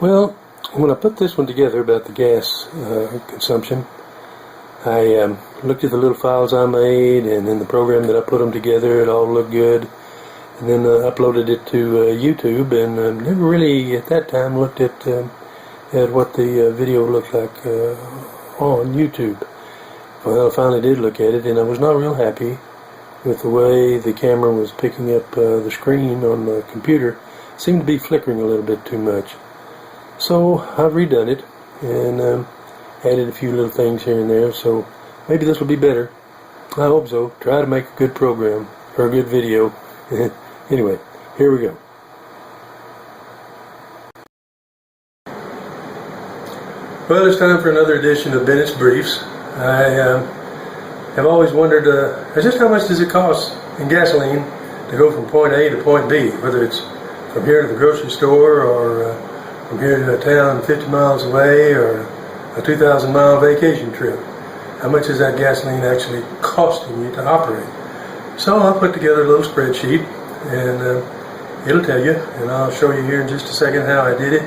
Well, when I put this one together about the gas consumption, I looked at the little files I made, and in the program that I put them together, it all looked good. And then uploaded it to YouTube, and never really at that time looked at what the video looked like on YouTube. Well, I finally did look at it, and I was not real happy with the way the camera was picking up the screen on the computer. It seemed to be flickering a little bit too much. So I've redone it and added a few little things here and there, so maybe this will be better. I hope so. Try to make a good program, or a good video. Anyway, here we go. Well, it's time for another edition of Bennett's Briefs. I have always wondered just how much does it cost in gasoline to go from point A to point B, whether it's from here to the grocery store, or from here to a town 50 miles away, or a 2,000-mile vacation trip. How much is that gasoline actually costing you to operate? So I put together a little spreadsheet, and it'll tell you, and I'll show you here in just a second how I did it.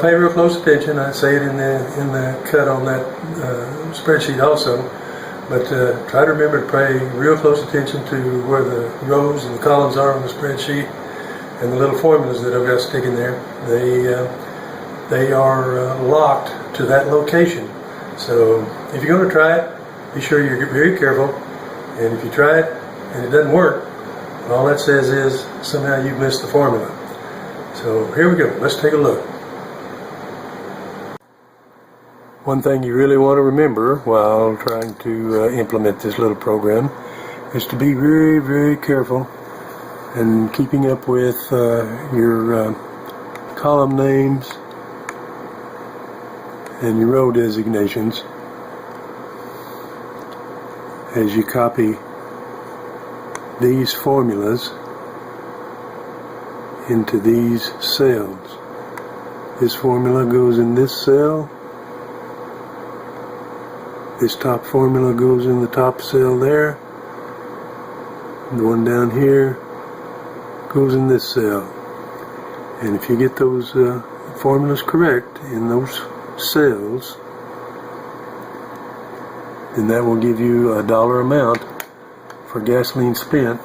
Pay real close attention. I say it in the cut on that spreadsheet also, but try to remember to pay real close attention to where the rows and the columns are on the spreadsheet, and the little formulas that I've got sticking there. They are locked to that location. So if you're going to try it, be sure you're very careful. And if you try it and it doesn't work, all that says is somehow you've missed the formula. So here we go. Let's take a look. One thing you really want to remember while trying to implement this little program is to be very, very careful and keeping up with your column names and your row designations as you copy these formulas into these cells. This formula goes in this cell. This top formula goes in the top cell there. The one down here goes in this cell. And if you get those formulas correct in those cells, then that will give you a dollar amount for gasoline spent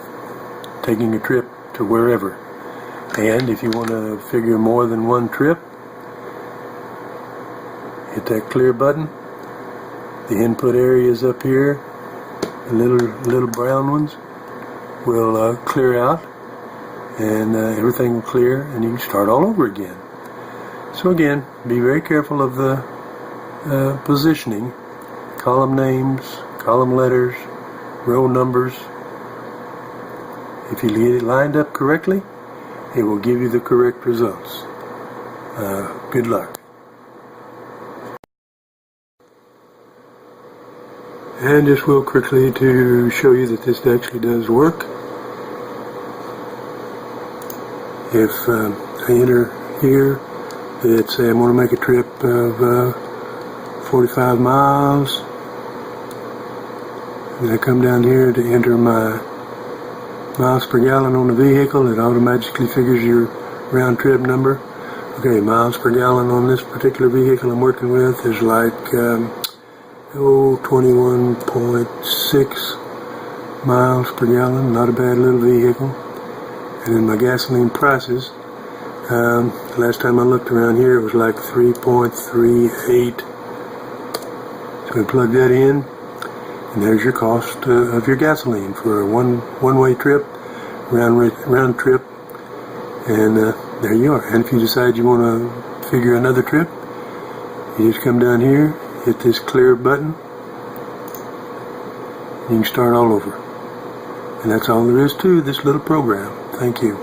taking a trip to wherever. And if you want to figure more than one trip, hit that clear button. The input areas up here, the little brown ones, will clear out, and everything will clear, and you can start all over again. So again, be very careful of the positioning, column names, column letters, row numbers. If you get it lined up correctly, it will give you the correct results. Good luck. And just real quickly to show you that this actually does work. If I enter here, let's say I want to make a trip of 45 miles, and I come down here to enter my miles per gallon on the vehicle, it automatically figures your round trip number. Okay, miles per gallon on this particular vehicle I'm working with is like 21.6 miles per gallon, not a bad little vehicle. And then my gasoline prices, last time I looked around here it was like 3.38. So we plug that in, and there's your cost of your gasoline for a one-way trip, round trip, and there you are. And if you decide you want to figure another trip, you just come down here, hit this clear button, you can start all over. And that's all there is to this little program. Thank you.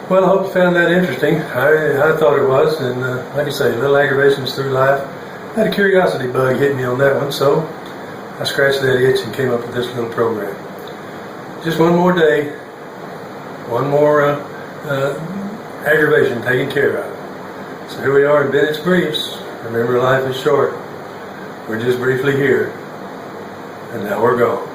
Well, I hope you found that interesting. I thought it was, and like I say, little aggravations through life. I had a curiosity bug hit me on that one, so I scratched that itch and came up with this little program. Just one more day, one more aggravation taken care of. So here we are in Bennett's Briefs. Remember, life is short. We're just briefly here, and now we're gone.